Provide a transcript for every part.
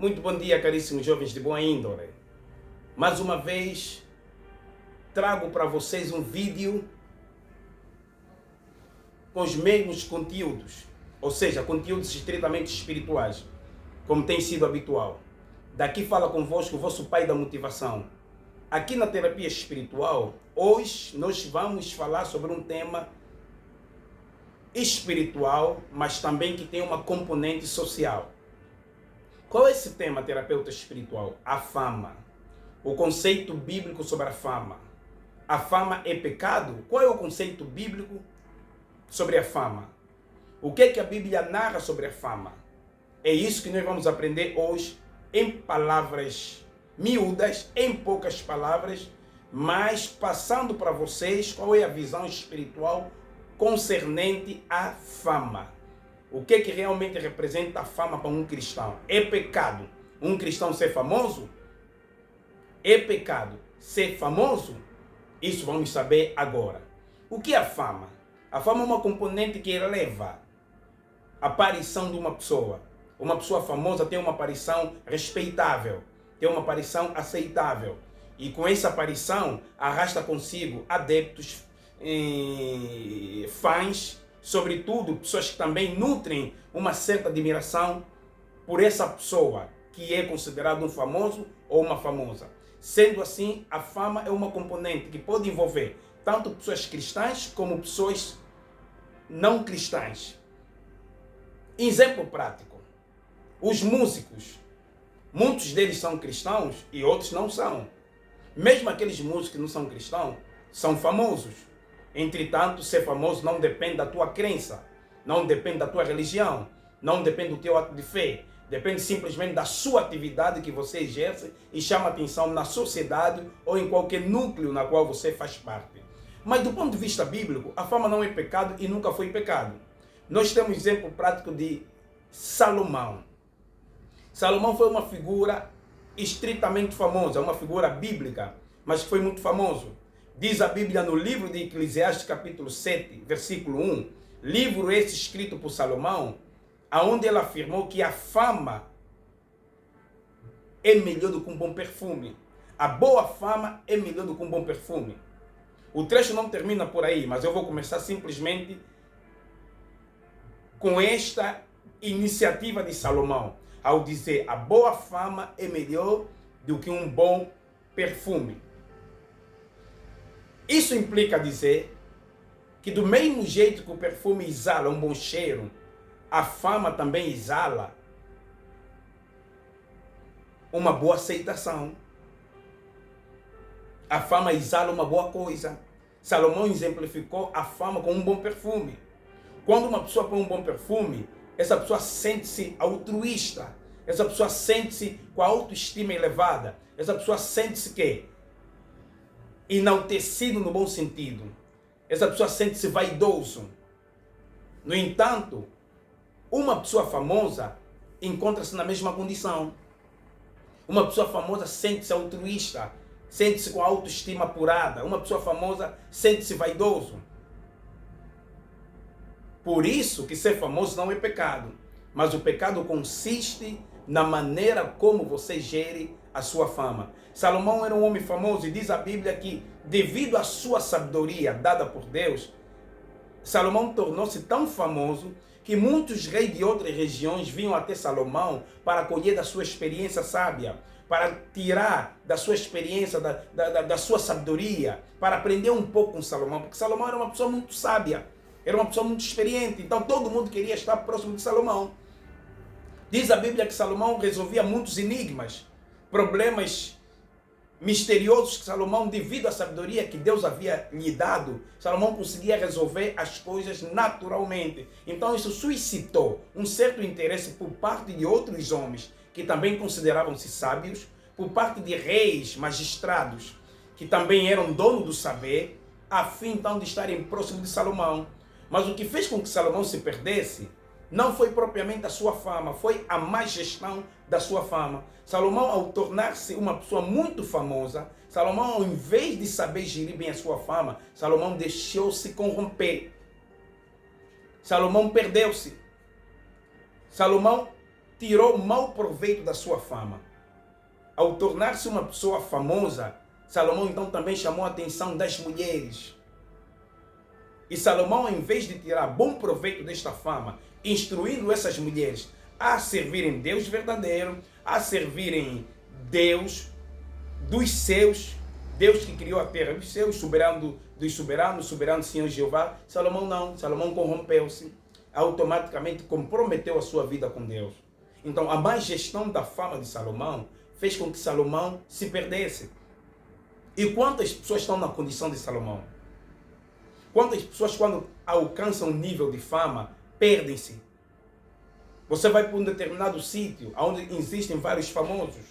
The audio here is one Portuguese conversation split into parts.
Muito bom dia, caríssimos jovens de boa índole. Mais uma vez, trago para vocês um vídeo com os mesmos conteúdos, ou seja, conteúdos estritamente espirituais, como tem sido habitual. Daqui fala convosco o vosso pai da motivação. Aqui na terapia espiritual, hoje nós vamos falar sobre um tema espiritual, mas também que tem uma componente social. Qual é esse tema, terapeuta espiritual? A fama. O conceito bíblico sobre a fama. A fama é pecado? Qual é o conceito bíblico sobre a fama? O que é que a Bíblia narra sobre a fama? É isso que nós vamos aprender hoje em palavras miúdas, em poucas palavras, mas passando para vocês qual é a visão espiritual concernente à fama. O que realmente representa a fama para um cristão? É pecado um cristão ser famoso? É pecado ser famoso? Isso vamos saber agora. O que é a fama? A fama é uma componente que eleva a aparição de uma pessoa. Uma pessoa famosa tem uma aparição respeitável, tem uma aparição aceitável. E com essa aparição arrasta consigo adeptos, fãs, sobretudo pessoas que também nutrem uma certa admiração por essa pessoa que é considerado um famoso ou uma famosa. Sendo assim, a fama é uma componente que pode envolver tanto pessoas cristãs como pessoas não cristãs. Exemplo prático: os músicos, muitos deles são cristãos e outros não são. Mesmo aqueles músicos que não são cristãos, são famosos. Entretanto, ser famoso não depende da tua crença, não depende da tua religião, não depende do teu ato de fé, depende simplesmente da sua atividade que você exerce e chama atenção na sociedade ou em qualquer núcleo na qual você faz parte. Mas do ponto de vista bíblico, a fama não é pecado e nunca foi pecado. Nós temos exemplo prático de Salomão. Salomão foi uma figura estritamente famosa, uma figura bíblica, mas foi muito famoso. Diz a Bíblia no livro de Eclesiastes, capítulo 7, versículo 1, livro esse escrito por Salomão, aonde ele afirmou que a fama é melhor do que um bom perfume. A boa fama é melhor do que um bom perfume. O trecho não termina por aí, mas eu vou começar simplesmente com esta iniciativa de Salomão, ao dizer a boa fama é melhor do que um bom perfume. Isso implica dizer que do mesmo jeito que o perfume exala um bom cheiro, a fama também exala uma boa aceitação. A fama exala uma boa coisa. Salomão exemplificou a fama com um bom perfume. Quando uma pessoa põe um bom perfume, essa pessoa sente-se altruísta. Essa pessoa sente-se com a autoestima elevada. Essa pessoa sente-se que enaltecido no bom sentido. Essa pessoa sente-se vaidoso. No entanto, uma pessoa famosa encontra-se na mesma condição. Uma pessoa famosa sente-se altruísta, sente-se com a autoestima apurada. Uma pessoa famosa sente-se vaidoso. Por isso que ser famoso não é pecado, mas o pecado consiste na maneira como você gere a sua fama. Salomão era um homem famoso e diz a Bíblia que, devido à sua sabedoria dada por Deus, Salomão tornou-se tão famoso que muitos reis de outras regiões vinham até Salomão para colher da sua experiência sábia, para tirar da sua experiência, da sua sabedoria, para aprender um pouco com Salomão, porque Salomão era uma pessoa muito sábia, era uma pessoa muito experiente, então todo mundo queria estar próximo de Salomão. Diz a Bíblia que Salomão resolvia muitos enigmas, problemas misteriosos que Salomão, devido à sabedoria que Deus havia lhe dado, Salomão conseguia resolver as coisas naturalmente. Então isso suscitou um certo interesse por parte de outros homens que também consideravam-se sábios, por parte de reis, magistrados, que também eram donos do saber, a fim então de estarem próximos de Salomão. Mas o que fez com que Salomão se perdesse não foi propriamente a sua fama, foi a má gestão da sua fama. Salomão, ao tornar-se uma pessoa muito famosa, Salomão, ao invés de saber gerir bem a sua fama, Salomão deixou-se corromper. Salomão perdeu-se. Salomão tirou mau proveito da sua fama. Ao tornar-se uma pessoa famosa, Salomão então também chamou a atenção das mulheres. E Salomão, em vez de tirar bom proveito desta fama, instruindo essas mulheres a servirem Deus verdadeiro, a servirem Deus dos seus, Deus que criou a terra dos seus, soberano dos soberanos, soberano Senhor Jeová, Salomão não. Salomão corrompeu-se, automaticamente comprometeu a sua vida com Deus. Então a má gestão da fama de Salomão fez com que Salomão se perdesse. E quantas pessoas estão na condição de Salomão? Quantas pessoas, quando alcançam um nível de fama, perdem-se? Você vai para um determinado sítio onde existem vários famosos,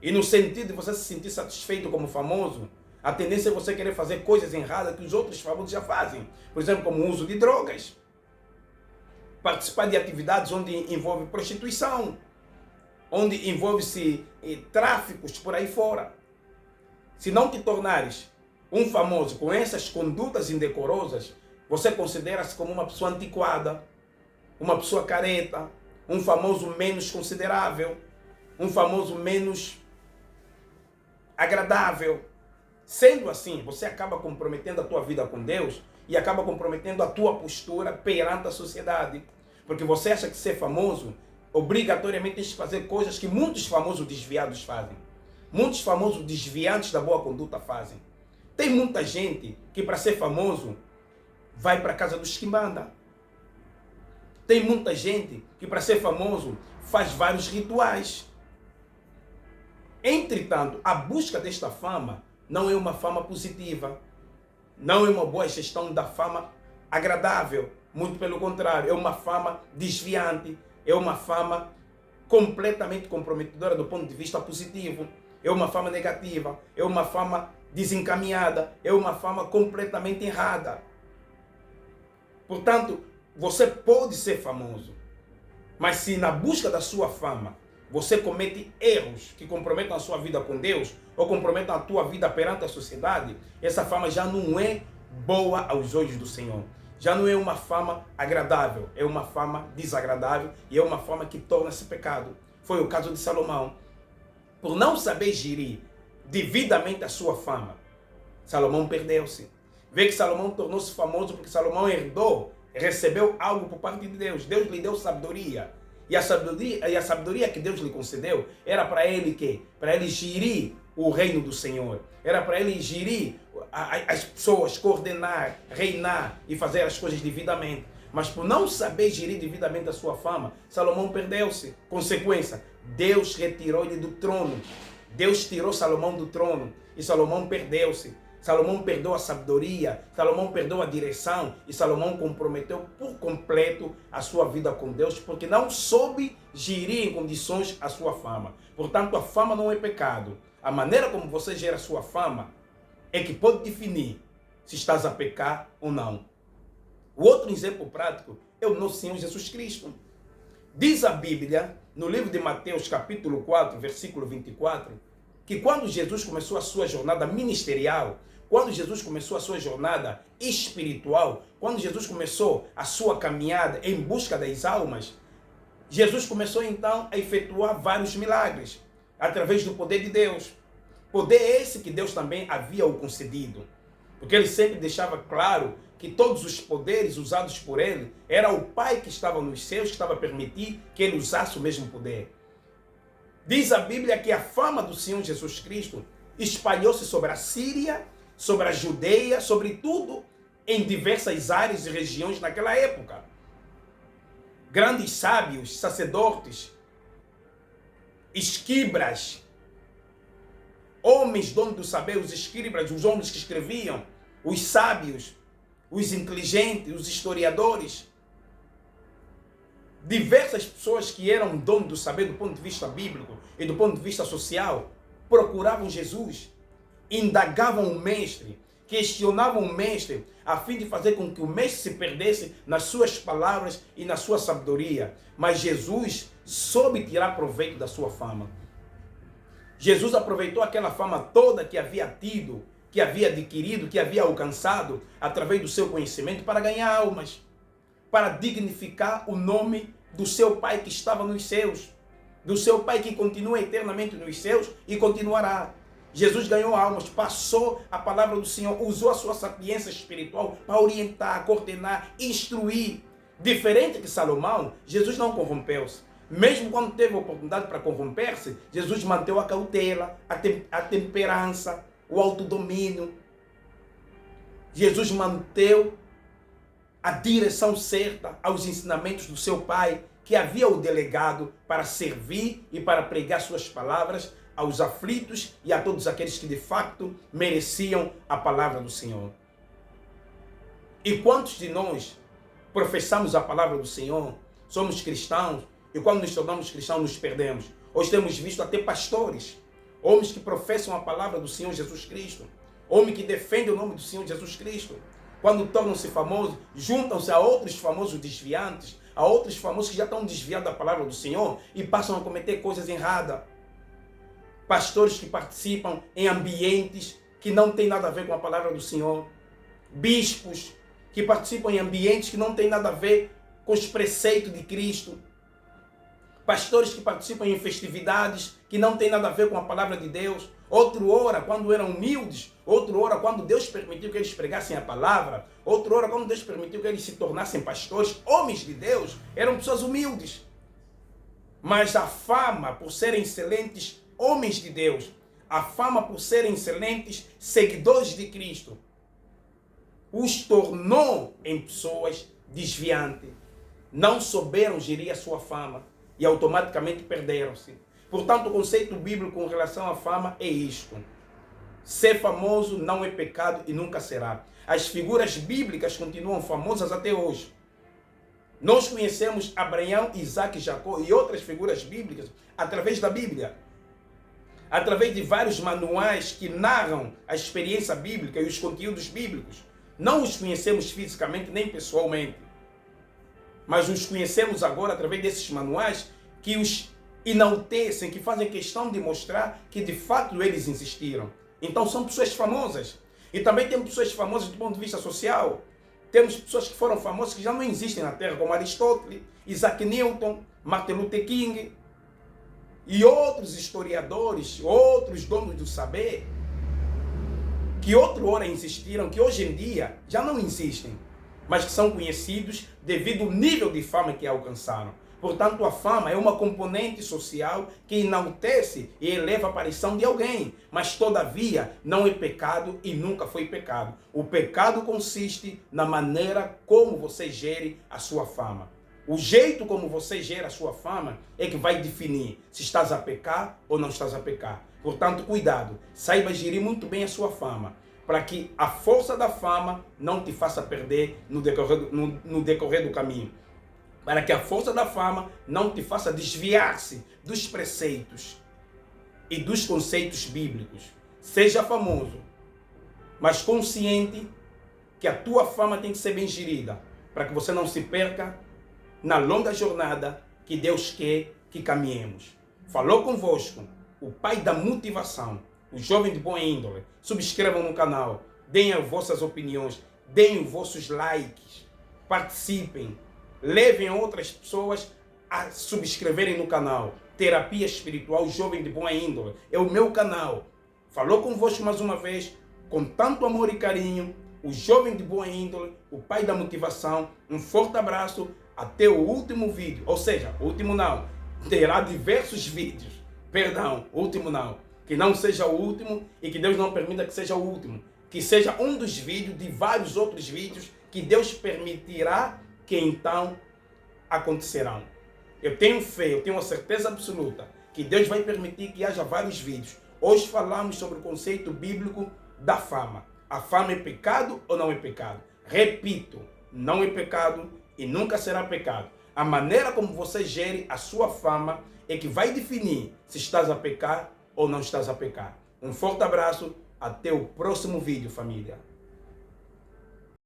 e no sentido de você se sentir satisfeito como famoso, a tendência é você querer fazer coisas erradas que os outros famosos já fazem. Por exemplo, como o uso de drogas, participar de atividades onde envolve prostituição, onde envolve-se tráficos por aí fora. Se não te tornares um famoso com essas condutas indecorosas, você considera-se como uma pessoa antiquada, uma pessoa careta, um famoso menos considerável, um famoso menos agradável. Sendo assim, você acaba comprometendo a tua vida com Deus e acaba comprometendo a tua postura perante a sociedade. Porque você acha que ser famoso, obrigatoriamente tens que fazer coisas que muitos famosos desviados fazem. Muitos famosos desviantes da boa conduta fazem. Tem muita gente que para ser famoso vai para a casa dos quimbanda. Tem muita gente que para ser famoso faz vários rituais. Entretanto, a busca desta fama não é uma fama positiva. Não é uma boa gestão da fama agradável. Muito pelo contrário, é uma fama desviante. É uma fama completamente comprometedora do ponto de vista positivo. É uma fama negativa. É uma fama desencaminhada. É uma fama completamente errada. Portanto, você pode ser famoso, mas se na busca da sua fama você comete erros que comprometam a sua vida com Deus ou comprometam a tua vida perante a sociedade, essa fama já não é boa aos olhos do Senhor. Já não é uma fama agradável, é uma fama desagradável e é uma fama que torna-se pecado. Foi o caso de Salomão. Por não saber gerir devidamente a sua fama, Salomão perdeu-se. Vê que Salomão tornou-se famoso porque Salomão recebeu algo por parte de Deus. Deus lhe deu sabedoria. E a sabedoria que Deus lhe concedeu era para ele quê? Para ele gerir o reino do Senhor. Era para ele gerir as pessoas, coordenar, reinar e fazer as coisas devidamente. Mas por não saber gerir devidamente a sua fama, Salomão perdeu-se. Consequência, Deus retirou ele do trono. Deus tirou Salomão do trono e Salomão perdeu-se. Salomão perdeu a sabedoria, Salomão perdeu a direção e Salomão comprometeu por completo a sua vida com Deus porque não soube gerir em condições a sua fama. Portanto, a fama não é pecado. A maneira como você gera a sua fama é que pode definir se estás a pecar ou não. O outro exemplo prático é o nosso Senhor Jesus Cristo. Diz a Bíblia, no livro de Mateus capítulo 4, versículo 24, que quando Jesus começou a sua jornada ministerial, quando Jesus começou a sua jornada espiritual, quando Jesus começou a sua caminhada em busca das almas, Jesus começou então a efetuar vários milagres, através do poder de Deus. Poder esse que Deus também havia o concedido, porque ele sempre deixava claro que todos os poderes usados por ele, era o Pai que estava nos céus, que estava a permitir que ele usasse o mesmo poder. Diz a Bíblia que a fama do Senhor Jesus Cristo espalhou-se sobre a Síria, sobre a Judeia, sobretudo em diversas áreas e regiões naquela época. Grandes sábios, sacerdotes, escribas, homens donos do saber, os escribas, os homens que escreviam, os sábios, os inteligentes, os historiadores, diversas pessoas que eram donos do saber do ponto de vista bíblico e do ponto de vista social, procuravam Jesus, indagavam o mestre, questionavam o mestre, a fim de fazer com que o mestre se perdesse nas suas palavras e na sua sabedoria. Mas Jesus soube tirar proveito da sua fama. Jesus aproveitou aquela fama toda que havia tido, que havia adquirido, que havia alcançado através do seu conhecimento para ganhar almas, para dignificar o nome do seu Pai que estava nos céus, do seu Pai que continua eternamente nos céus e continuará. Jesus ganhou almas, passou a palavra do Senhor, usou a sua sapiência espiritual para orientar, coordenar, instruir. Diferente que Salomão, Jesus não corrompeu-se. Mesmo quando teve a oportunidade para corromper-se, Jesus manteve a cautela, a temperança, o autodomínio. Jesus manteve a direção certa aos ensinamentos do seu Pai, que havia o delegado para servir e para pregar suas palavras aos aflitos e a todos aqueles que de facto mereciam a palavra do Senhor. E quantos de nós professamos a palavra do Senhor, somos cristãos, e quando nos tornamos cristãos nos perdemos? Hoje temos visto até pastores, homens que professam a palavra do Senhor Jesus Cristo, homens que defendem o nome do Senhor Jesus Cristo. Quando tornam-se famosos, juntam-se a outros famosos desviantes, a outros famosos que já estão desviados da palavra do Senhor e passam a cometer coisas erradas. Pastores que participam em ambientes que não têm nada a ver com a palavra do Senhor. Bispos que participam em ambientes que não têm nada a ver com os preceitos de Cristo. Pastores que participam em festividades que não têm nada a ver com a palavra de Deus. Outro hora, quando eram humildes. Outro hora, quando Deus permitiu que eles pregassem a palavra. Outro hora, quando Deus permitiu que eles se tornassem pastores, homens de Deus, eram pessoas humildes. Mas a fama por serem excelentes homens de Deus, a fama por serem excelentes seguidores de Cristo, os tornou em pessoas desviantes. Não souberam gerir a sua fama e automaticamente perderam-se. Portanto, o conceito bíblico com relação à fama é isto: ser famoso não é pecado e nunca será. As figuras bíblicas continuam famosas até hoje. Nós conhecemos Abraão, Isaac, Jacó e outras figuras bíblicas através da Bíblia. Através de vários manuais que narram a experiência bíblica e os conteúdos bíblicos. Não os conhecemos fisicamente nem pessoalmente, mas os conhecemos agora através desses manuais que os enaltecem, que fazem questão de mostrar que de fato eles existiram. Então são pessoas famosas. E também temos pessoas famosas do ponto de vista social. Temos pessoas que foram famosas que já não existem na Terra, como Aristóteles, Isaac Newton, Martin Luther King e outros historiadores, outros donos do saber, que outrora existiram, que hoje em dia já não existem, mas que são conhecidos devido ao nível de fama que alcançaram. Portanto, a fama é uma componente social que enaltece e eleva a aparição de alguém, mas todavia não é pecado e nunca foi pecado. O pecado consiste na maneira como você gere a sua fama. O jeito como você gera a sua fama é que vai definir se estás a pecar ou não estás a pecar. Portanto, cuidado, saiba gerir muito bem a sua fama, para que a força da fama não te faça perder no decorrer do caminho. Para que a força da fama não te faça desviar-se dos preceitos e dos conceitos bíblicos. Seja famoso, mas consciente que a tua fama tem que ser bem gerida, para que você não se perca na longa jornada que Deus quer que caminhemos. Falou convosco o Pai da motivação, o jovem de boa índole. Subscrevam no canal, deem as vossas opiniões, deem os vossos likes, participem, levem outras pessoas a subscreverem no canal. Terapia Espiritual Jovem de Boa Índole é o meu canal. Falou convosco mais uma vez, com tanto amor e carinho, o Jovem de Boa Índole, o Pai da motivação. Um forte abraço, até o último vídeo. Ou seja, o último não, terá diversos vídeos. Perdão, último não. Que não seja o último e que Deus não permita que seja o último. Que seja um dos vídeos de vários outros vídeos que Deus permitirá que então acontecerão. Eu tenho fé, eu tenho a certeza absoluta que Deus vai permitir que haja vários vídeos. Hoje falamos sobre o conceito bíblico da fama. A fama é pecado ou não é pecado? Repito, não é pecado e nunca será pecado. A maneira como você gere a sua fama é que vai definir se estás a pecar ou não estás a pecar. Um forte abraço, até o próximo vídeo, família.